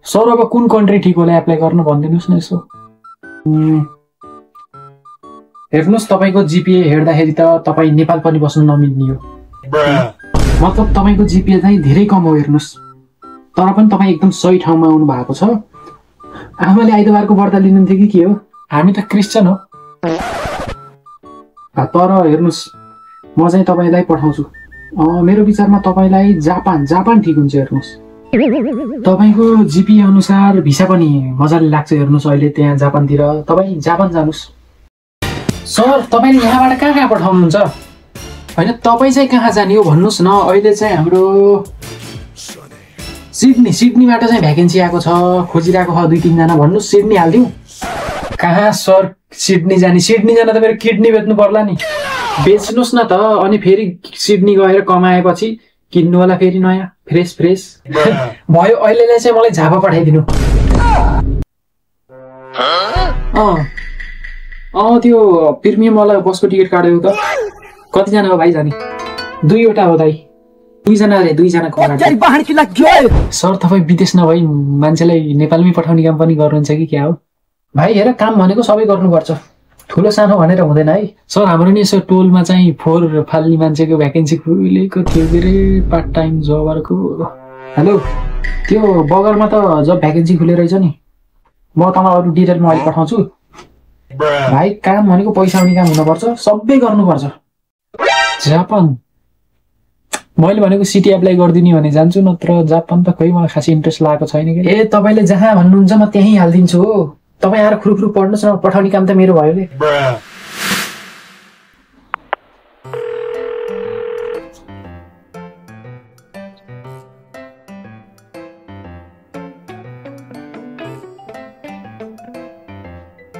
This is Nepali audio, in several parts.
सर अब कुन कन्ट्री ठिक होला एप्लाई गर्न भनिदिनुहोस् न यसो। हेर्नुहोस् तपाईँको जिपिए हेर्दाखेरि त तपाईँ नेपाल पनि बस्नु नमिल्ने हो। मतलब तपाईँको जिपिए चाहिँ धेरै कम हो हेर्नुहोस्। तर पनि तपाईँ एकदम सही ठाउँमा आउनु भएको छ। आमाले आइतबारको व्रत लिनुहुन्थ्यो कि के हो? हामी त क्रिस्चियन हो। तर हेर्नुहोस् म चाहिँ तपाईँलाई पठाउँछु। मेरो विचारमा तपाईँलाई जापान ठिक हुन्छ। हेर्नुहोस् तपाईँको जिपिए अनुसार भिसा पनि मजाले लाग्छ। हेर्नुहोस् अहिले त्यहाँ जापानतिर तपाईँ जापान जानुहोस्। सर तपाईँले यहाँबाट कहाँ पठाउनुहुन्छ? होइन तपाईँ चाहिँ कहाँ जाने हो भन्नुहोस् न। अहिले चाहिँ हाम्रो सिडनीबाट चाहिँ भ्याकेन्सी आएको छ, खोजिरहेको छ 2-3 जना। भन्नुहोस् सिडनी हालिदिउँ? कहाँ सर सिडनी जाने त मेरो किडनी बेच्नु पर्ला नि। बेच्नुहोस् न त। अनि फेरि सिडनी गएर कमाएपछि किन्नु होला फेरि नयाँ फ्रेस भयो। अहिलेलाई चाहिँ मलाई झापा पठाइदिनु। त्यो प्रिमियमवाला बसको टिकट काट्यो त। कतिजना हो भाइ जाने? 2वटा हो दाइ। 2जना अरे 2जनाको। सर तपाईँ विदेश नभई मान्छेलाई नेपालमै पठाउने काम पनि गर्नुहुन्छ कि क्या हो? भाइ हेर काम भनेको सबै गर्नुपर्छ, ठुलो सानो भनेर हुँदैन है। सर हाम्रो नि यसो टोलमा चाहिँ 4 फाल्ने मान्छेको भ्याकेन्सी खुलेको थियो के अरे, पार्ट टाइम जबरको। हेलो त्यो बगरमा त जब भ्याकेन्सी खुले रहेछ नि। म तपाईँलाई अरू डिटेलमा अहिले पठाउँछु। भाइ काम भनेको पैसा आउने काम हुनुपर्छ, सबै गर्नुपर्छ। जापान मैले भनेको सिटी एप्लाई गरिदिने भने जान्छु, नत्र जापान त खोइ मलाई खासै इन्ट्रेस्ट लागेको छैन कि। ए तपाईँले जहाँ भन्नुहुन्छ म त्यहीँ हालिदिन्छु हो। तपाईँ आएर खुरुखुरु पढ्नुहोस् न, पठाउने काम त मेरो भयो नि।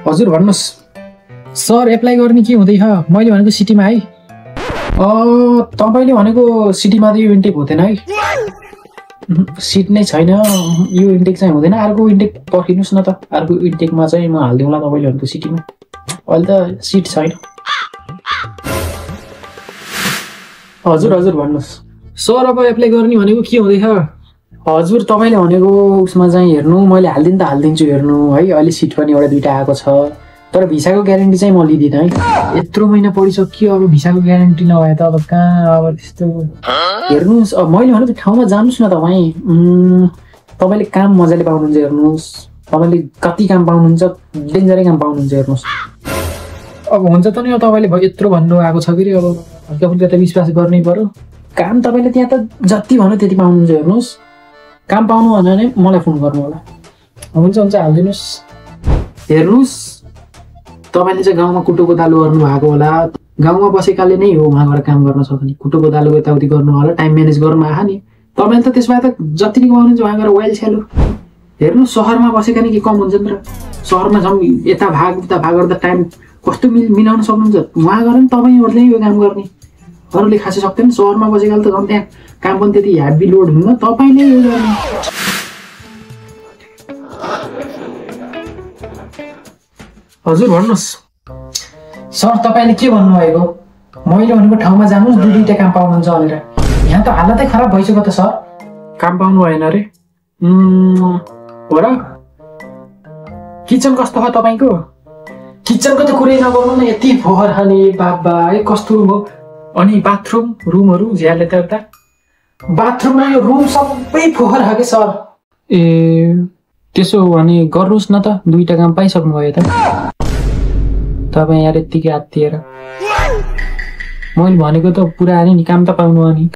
हजुर भन्नुहोस्। सर एप्लाई गर्ने के हुँदैछ? मैले भनेको सिटीमा है। तपाईँले भनेको सिटीमा त यो इन्टेक हुँदैन है। सिट नै छैन, यो इन्टेक चाहिँ हुँदैन। अर्को इन्टेक पर्खिनुहोस् न त। अर्को इन्टेकमा चाहिँ म हालिदिउँला तपाईँले भनेको सिटीमा। अहिले त सिट छैन। हजुर भन्नुहोस्। सर अब एप्लाई गर्ने भनेको के हुँदैछ? हजुर तपाईँले भनेको उसमा चाहिँ हेर्नु, मैले हालिदिन्छु हेर्नु है। अहिले सिट पनि एउटा 2टा आएको छ, तर भिसाको ग्यारेन्टी चाहिँ म लिदिनँ है। यत्रो महिना पढिसक्यो, अब भिसाको ग्यारेन्टी नभए त अब कहाँ अब त्यस्तो। हेर्नुहोस् अब मैले भनेको ठाउँमा जानुहोस् न तपाईँ। तपाईँले काम मजाले पाउनुहुन्छ। हेर्नुहोस् तपाईँले कति काम पाउनुहुन्छ, डेन्जरै काम पाउनुहुन्छ। हेर्नुहोस् अब हुन्छ त नि, तपाईँले यत्रो भन्नु आएको छ कि अब हल्का फुल्का त विश्वास गर्नै पर्यो। काम तपाईँले त्यहाँ त जति भन्यो त्यति पाउनुहुन्छ। हेर्नुहोस् काम पाउनु भने नै मलाई फोन गर्नु होला। हुन्छ हालिदिनुहोस्। हेर्नुहोस् तपाईँले चाहिँ गाउँमा कुटो कोदालो गर्नु भएको होला। गाउँमा बसेकाले नै हो उहाँ गएर काम गर्न सक्ने। कुटो कोदालो यताउति गर्नु होला, टाइम म्यानेज गर्नु आहा नि। तपाईँले त त्यसमा त जति नै गर्नुहुन्छ उहाँ गएर वाइल छ्यालो। हेर्नुहोस् सहरमा बसेका नि के कम हुन्छ नि त? सहरमा झन् यता भाग उता भाग गर्दा टाइम कस्तो मिलाउन सक्नुहुन्छ? उहाँ गएर नि तपाईँहरूले यो काम गर्ने, अरूले खासै सक्दैन। सहरमा बसेकाले त झन् त्यहाँ काम पनि त्यति हेभी लोड हुन्न, तपाईँले यो गर्ने। हजुर भन्नुहोस्। सर तपाईँले के भन्नुभएको? मैले भनेको ठाउँमा जानुहोस्, 2-2टा काम पाउनुहुन्छ भनेर। यहाँ त हालतै खराब भइसक्यो त सर। काम पाउनु भएन अरे? हो र? किचन कस्तो हो तपाईँको? किचनको त कुरै नगर्नु न, यति फोहोर खाने बाबा। कस्तो रुम हो? अनि बाथरुम रुमहरू झ्याल यता बाथरुममा यो रुम सबै फोहोर हो कि सर। त्यसो भने गर्नुहोस् न त, 2टा काम पाइसक्नु भयो त तपाईँ यार। यत्तिकै आत्तिएर मैले भनेको त पुरा नि काम त पाउनु हो नि।